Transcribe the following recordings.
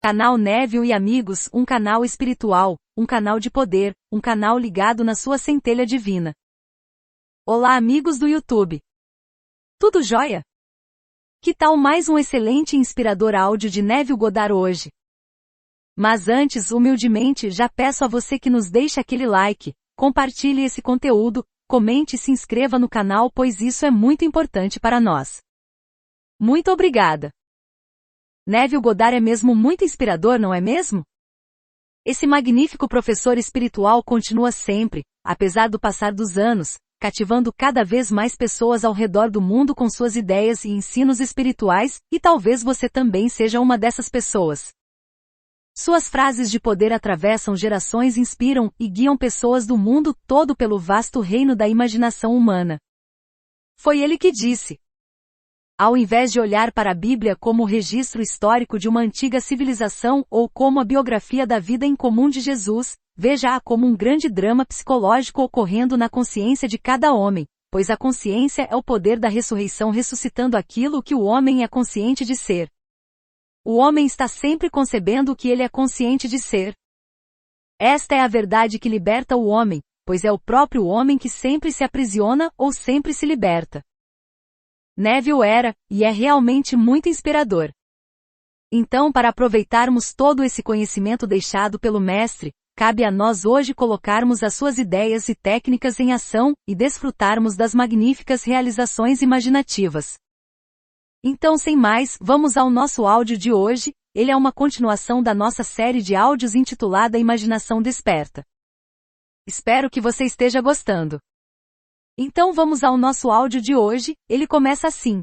Canal Neville e Amigos, um canal espiritual, um canal de poder, um canal ligado na sua centelha divina. Olá amigos do YouTube. Tudo jóia? Que tal mais um excelente e inspirador áudio de Neville Goddard hoje? Mas antes, humildemente, já peço a você que nos deixe aquele like, compartilhe esse conteúdo, comente e se inscreva no canal, pois isso é muito importante para nós. Muito obrigada! Neville Goddard é mesmo muito inspirador, não é mesmo? Esse magnífico professor espiritual continua sempre, apesar do passar dos anos, cativando cada vez mais pessoas ao redor do mundo com suas ideias e ensinos espirituais, e talvez você também seja uma dessas pessoas. Suas frases de poder atravessam gerações, inspiram e guiam pessoas do mundo todo pelo vasto reino da imaginação humana. Foi ele que disse: ao invés de olhar para a Bíblia como o registro histórico de uma antiga civilização ou como a biografia da vida incomum de Jesus, veja-a como um grande drama psicológico ocorrendo na consciência de cada homem, pois a consciência é o poder da ressurreição ressuscitando aquilo que o homem é consciente de ser. O homem está sempre concebendo o que ele é consciente de ser. Esta é a verdade que liberta o homem, pois é o próprio homem que sempre se aprisiona ou sempre se liberta. Neville era, e é realmente muito inspirador. Então, para aproveitarmos todo esse conhecimento deixado pelo mestre, cabe a nós hoje colocarmos as suas ideias e técnicas em ação, e desfrutarmos das magníficas realizações imaginativas. Então, sem mais, vamos ao nosso áudio de hoje. Ele é uma continuação da nossa série de áudios intitulada Imaginação Desperta. Espero que você esteja gostando. Então vamos ao nosso áudio de hoje, ele começa assim.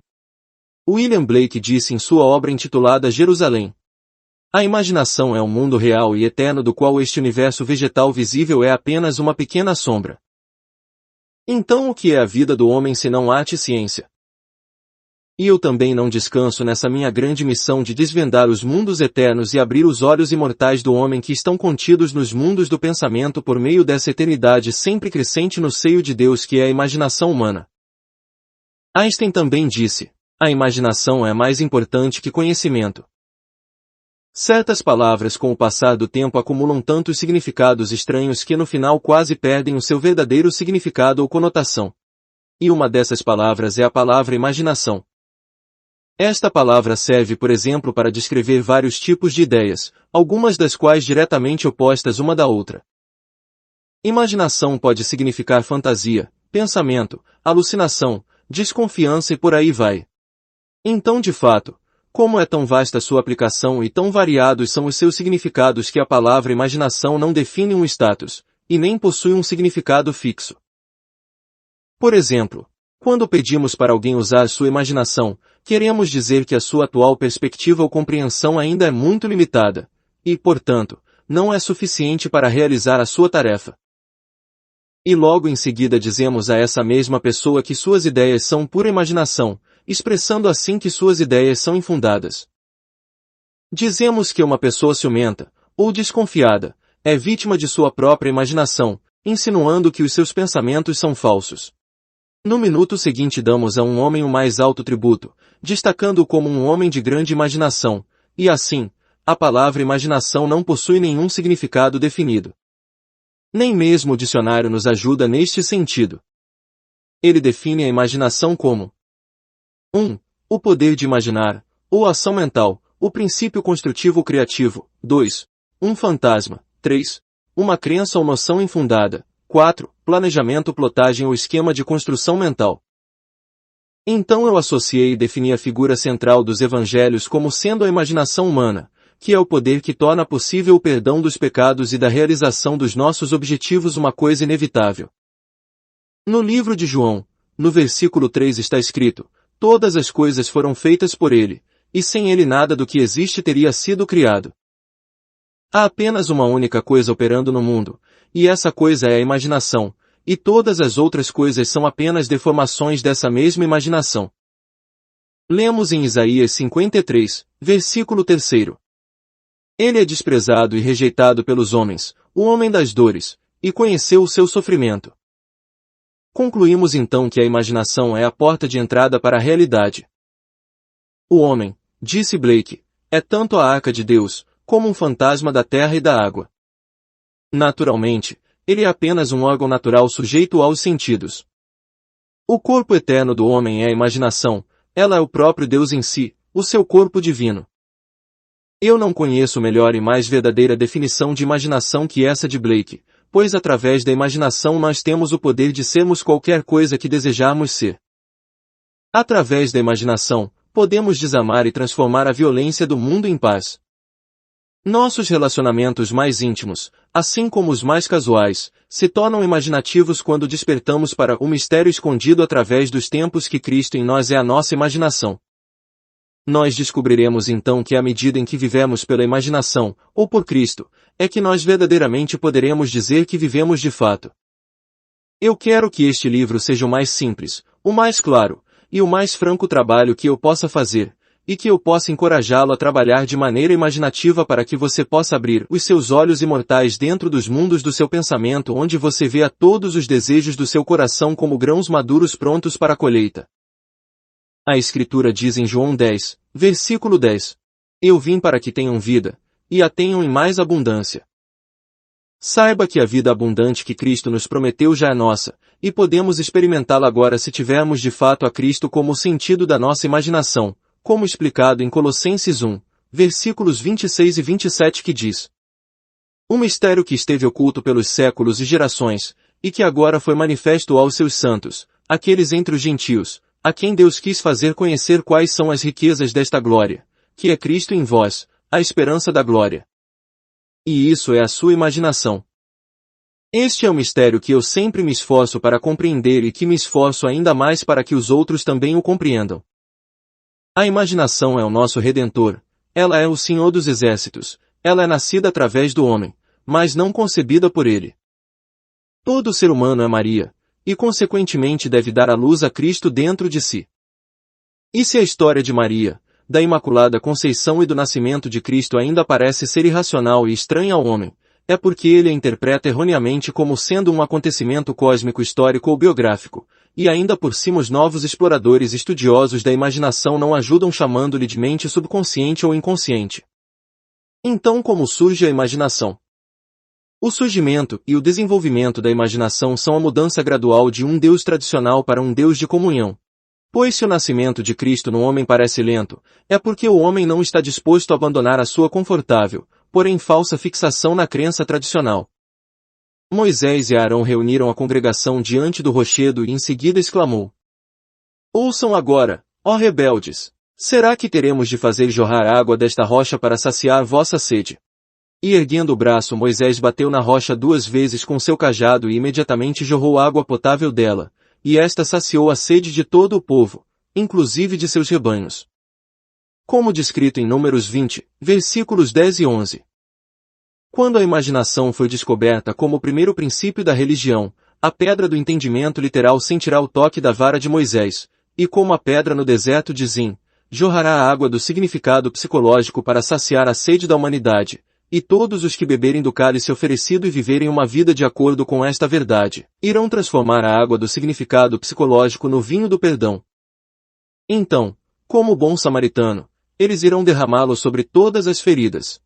William Blake disse em sua obra intitulada Jerusalém: a imaginação é um mundo real e eterno do qual este universo vegetal visível é apenas uma pequena sombra. Então o que é a vida do homem senão arte e ciência? E eu também não descanso nessa minha grande missão de desvendar os mundos eternos e abrir os olhos imortais do homem que estão contidos nos mundos do pensamento por meio dessa eternidade sempre crescente no seio de Deus que é a imaginação humana. Einstein também disse: a imaginação é mais importante que conhecimento. Certas palavras com o passar do tempo acumulam tantos significados estranhos que no final quase perdem o seu verdadeiro significado ou conotação. E uma dessas palavras é a palavra imaginação. Esta palavra serve, por exemplo, para descrever vários tipos de ideias, algumas das quais diretamente opostas uma da outra. Imaginação pode significar fantasia, pensamento, alucinação, desconfiança e por aí vai. Então, de fato, como é tão vasta sua aplicação e tão variados são os seus significados que a palavra imaginação não define um status, e nem possui um significado fixo. Por exemplo, quando pedimos para alguém usar sua imaginação, queremos dizer que a sua atual perspectiva ou compreensão ainda é muito limitada, e, portanto, não é suficiente para realizar a sua tarefa. E logo em seguida dizemos a essa mesma pessoa que suas ideias são pura imaginação, expressando assim que suas ideias são infundadas. Dizemos que uma pessoa ciumenta, ou desconfiada, é vítima de sua própria imaginação, insinuando que os seus pensamentos são falsos. No minuto seguinte damos a um homem o mais alto tributo, destacando-o como um homem de grande imaginação, e assim, a palavra imaginação não possui nenhum significado definido. Nem mesmo o dicionário nos ajuda neste sentido. Ele define a imaginação como 1. O poder de imaginar, ou ação mental, o princípio construtivo criativo. 2. Um fantasma. 3. Uma crença ou noção infundada. 4. Planejamento, plotagem ou esquema de construção mental. Então eu associei e defini a figura central dos evangelhos como sendo a imaginação humana, que é o poder que torna possível o perdão dos pecados e da realização dos nossos objetivos uma coisa inevitável. No livro de João, no versículo 3 está escrito: todas as coisas foram feitas por ele, e sem ele nada do que existe teria sido criado. Há apenas uma única coisa operando no mundo, e essa coisa é a imaginação, e todas as outras coisas são apenas deformações dessa mesma imaginação. Lemos em Isaías 53, versículo 3. Ele é desprezado e rejeitado pelos homens, o homem das dores, e conheceu o seu sofrimento. Concluímos então que a imaginação é a porta de entrada para a realidade. O homem, disse Blake, é tanto a arca de Deus, como um fantasma da terra e da água. Naturalmente, ele é apenas um órgão natural sujeito aos sentidos. O corpo eterno do homem é a imaginação, ela é o próprio Deus em si, o seu corpo divino. Eu não conheço melhor e mais verdadeira definição de imaginação que essa de Blake, pois através da imaginação nós temos o poder de sermos qualquer coisa que desejarmos ser. Através da imaginação, podemos desamar e transformar a violência do mundo em paz. Nossos relacionamentos mais íntimos, assim como os mais casuais, se tornam imaginativos quando despertamos para o mistério escondido através dos tempos que Cristo em nós é a nossa imaginação. Nós descobriremos então que à medida em que vivemos pela imaginação, ou por Cristo, é que nós verdadeiramente poderemos dizer que vivemos de fato. Eu quero que este livro seja o mais simples, o mais claro, e o mais franco trabalho que eu possa fazer, e que eu possa encorajá-lo a trabalhar de maneira imaginativa para que você possa abrir os seus olhos imortais dentro dos mundos do seu pensamento onde você vê a todos os desejos do seu coração como grãos maduros prontos para a colheita. A Escritura diz em João 10, versículo 10. Eu vim para que tenham vida, e a tenham em mais abundância. Saiba que a vida abundante que Cristo nos prometeu já é nossa, e podemos experimentá-la agora se tivermos de fato a Cristo como o sentido da nossa imaginação, como explicado em Colossenses 1, versículos 26 e 27 que diz: um mistério que esteve oculto pelos séculos e gerações, e que agora foi manifesto aos seus santos, aqueles entre os gentios, a quem Deus quis fazer conhecer quais são as riquezas desta glória, que é Cristo em vós, a esperança da glória. E isso é a sua imaginação. Este é o mistério que eu sempre me esforço para compreender e que me esforço ainda mais para que os outros também o compreendam. A imaginação é o nosso Redentor, ela é o Senhor dos Exércitos, ela é nascida através do homem, mas não concebida por ele. Todo ser humano é Maria, e consequentemente deve dar à luz a Cristo dentro de si. E se a história de Maria, da Imaculada Conceição e do nascimento de Cristo ainda parece ser irracional e estranha ao homem, é porque ele a interpreta erroneamente como sendo um acontecimento cósmico histórico ou biográfico, e ainda por cima os novos exploradores estudiosos da imaginação não ajudam chamando-lhe de mente subconsciente ou inconsciente. Então como surge a imaginação? O surgimento e o desenvolvimento da imaginação são a mudança gradual de um Deus tradicional para um Deus de comunhão. Pois se o nascimento de Cristo no homem parece lento, é porque o homem não está disposto a abandonar a sua confortável, porém falsa fixação na crença tradicional. Moisés e Arão reuniram a congregação diante do rochedo e em seguida exclamou: ouçam agora, ó rebeldes! Será que teremos de fazer jorrar água desta rocha para saciar vossa sede? E erguendo o braço Moisés bateu na rocha 2 vezes com seu cajado e imediatamente jorrou água potável dela, e esta saciou a sede de todo o povo, inclusive de seus rebanhos. Como descrito em Números 20, versículos 10 e 11. Quando a imaginação foi descoberta como o primeiro princípio da religião, a pedra do entendimento literal sentirá o toque da vara de Moisés, e como a pedra no deserto de Zin, jorrará a água do significado psicológico para saciar a sede da humanidade, e todos os que beberem do cálice oferecido e viverem uma vida de acordo com esta verdade, irão transformar a água do significado psicológico no vinho do perdão. Então, como bom samaritano, eles irão derramá-lo sobre todas as feridas.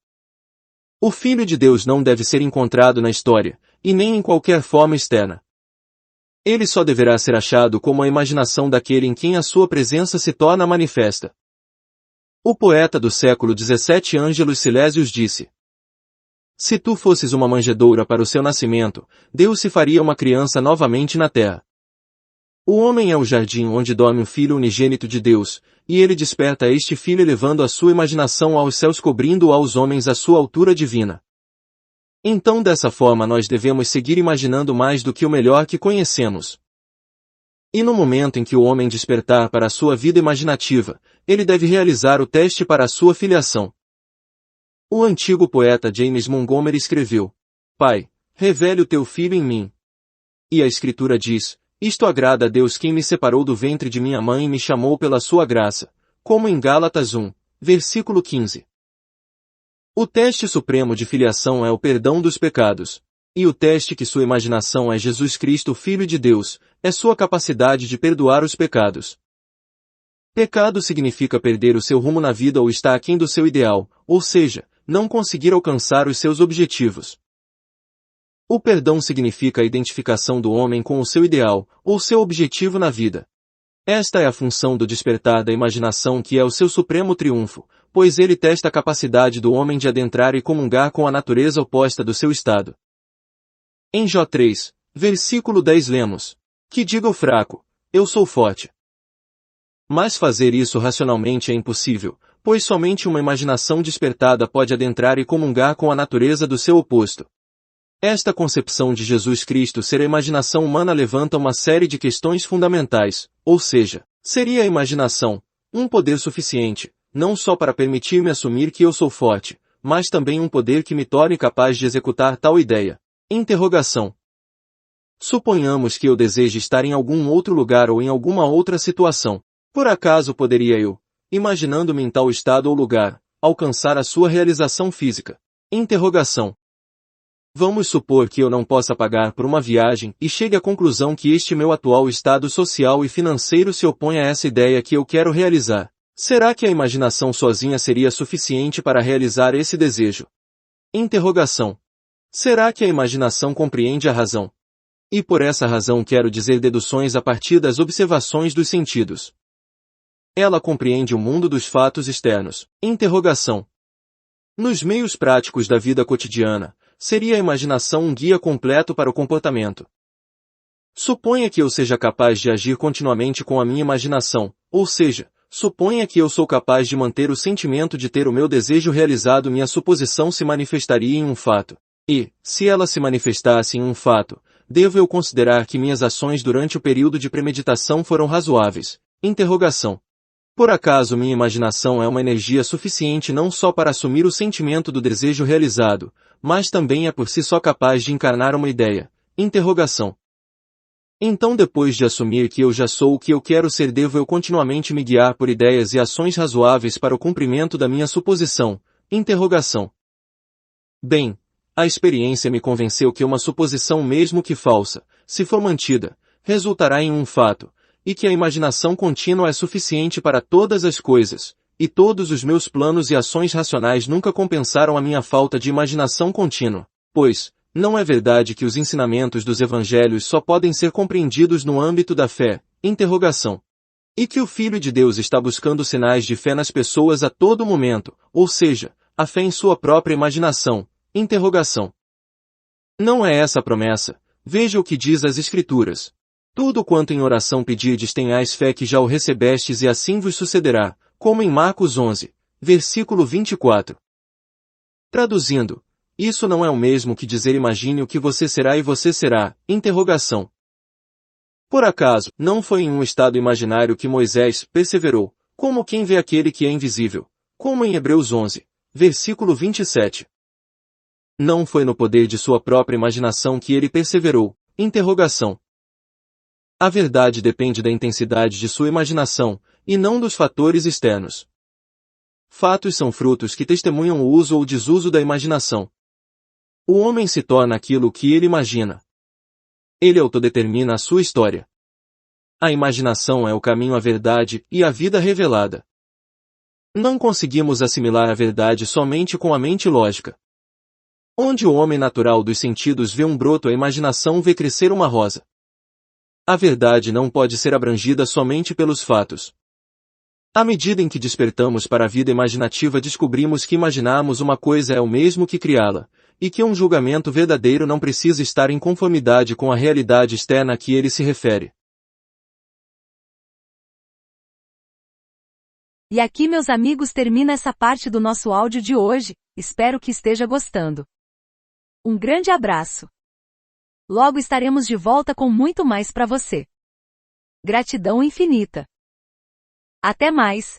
O Filho de Deus não deve ser encontrado na história, e nem em qualquer forma externa. Ele só deverá ser achado como a imaginação daquele em quem a sua presença se torna manifesta. O poeta do século XVII Ângelus Silesius disse: se tu fosses uma manjedoura para o seu nascimento, Deus se faria uma criança novamente na terra. O homem é o jardim onde dorme o Filho unigênito de Deus, e ele desperta este Filho elevando a sua imaginação aos céus cobrindo aos homens a sua altura divina. Então dessa forma nós devemos seguir imaginando mais do que o melhor que conhecemos. E no momento em que o homem despertar para a sua vida imaginativa, ele deve realizar o teste para a sua filiação. O antigo poeta James Montgomery escreveu: Pai, revele o teu filho em mim. E a Escritura diz: isto agrada a Deus quem me separou do ventre de minha mãe e me chamou pela sua graça, como em Gálatas 1, versículo 15. O teste supremo de filiação é o perdão dos pecados, e o teste que sua imaginação é Jesus Cristo, Filho de Deus, é sua capacidade de perdoar os pecados. Pecado significa perder o seu rumo na vida ou estar aquém do seu ideal, ou seja, não conseguir alcançar os seus objetivos. O perdão significa a identificação do homem com o seu ideal, ou seu objetivo na vida. Esta é a função do despertar da imaginação, que é o seu supremo triunfo, pois ele testa a capacidade do homem de adentrar e comungar com a natureza oposta do seu estado. Em Jó 3, versículo 10 lemos: que diga o fraco, eu sou forte. Mas fazer isso racionalmente é impossível, pois somente uma imaginação despertada pode adentrar e comungar com a natureza do seu oposto. Esta concepção de Jesus Cristo ser a imaginação humana levanta uma série de questões fundamentais, ou seja, seria a imaginação um poder suficiente, não só para permitir-me assumir que eu sou forte, mas também um poder que me torne capaz de executar tal ideia? Interrogação. Suponhamos que eu deseje estar em algum outro lugar ou em alguma outra situação. Por acaso poderia eu, imaginando-me em tal estado ou lugar, alcançar a sua realização física? Interrogação. Vamos supor que eu não possa pagar por uma viagem e chegue à conclusão que este meu atual estado social e financeiro se opõe a essa ideia que eu quero realizar. Será que a imaginação sozinha seria suficiente para realizar esse desejo? Interrogação. Será que a imaginação compreende a razão? E por essa razão quero dizer deduções a partir das observações dos sentidos. Ela compreende o mundo dos fatos externos. Interrogação. Nos meios práticos da vida cotidiana, seria a imaginação um guia completo para o comportamento? Suponha que eu seja capaz de agir continuamente com a minha imaginação, ou seja, suponha que eu sou capaz de manter o sentimento de ter o meu desejo realizado. Minha suposição se manifestaria em um fato. E, se ela se manifestasse em um fato, devo eu considerar que minhas ações durante o período de premeditação foram razoáveis? Interrogação. Por acaso minha imaginação é uma energia suficiente não só para assumir o sentimento do desejo realizado, mas também é por si só capaz de encarnar uma ideia? Interrogação. Então, depois de assumir que eu já sou o que eu quero ser, devo eu continuamente me guiar por ideias e ações razoáveis para o cumprimento da minha suposição? Interrogação. Bem, a experiência me convenceu que uma suposição, mesmo que falsa, se for mantida, resultará em um fato, e que a imaginação contínua é suficiente para todas as coisas, e todos os meus planos e ações racionais nunca compensaram a minha falta de imaginação contínua, pois, não é verdade que os ensinamentos dos evangelhos só podem ser compreendidos no âmbito da fé? Interrogação. E que o Filho de Deus está buscando sinais de fé nas pessoas a todo momento, ou seja, a fé em sua própria imaginação? Interrogação. Não é essa a promessa? Veja o que diz as Escrituras. Tudo quanto em oração pedirdes tenhais fé que já o recebestes e assim vos sucederá, como em Marcos 11, versículo 24. Traduzindo, isso não é o mesmo que dizer imagine o que você será e você será? Interrogação. Por acaso, não foi em um estado imaginário que Moisés perseverou, como quem vê aquele que é invisível, como em Hebreus 11, versículo 27. Não foi no poder de sua própria imaginação que ele perseverou? Interrogação. A verdade depende da intensidade de sua imaginação, e não dos fatores externos. Fatos são frutos que testemunham o uso ou desuso da imaginação. O homem se torna aquilo que ele imagina. Ele autodetermina a sua história. A imaginação é o caminho à verdade e à vida revelada. Não conseguimos assimilar a verdade somente com a mente lógica. Onde o homem natural dos sentidos vê um broto, a imaginação vê crescer uma rosa. A verdade não pode ser abrangida somente pelos fatos. À medida em que despertamos para a vida imaginativa, descobrimos que imaginarmos uma coisa é o mesmo que criá-la, e que um julgamento verdadeiro não precisa estar em conformidade com a realidade externa a que ele se refere. E aqui, meus amigos, termina essa parte do nosso áudio de hoje. Espero que esteja gostando. Um grande abraço. Logo estaremos de volta com muito mais para você. Gratidão infinita. Até mais!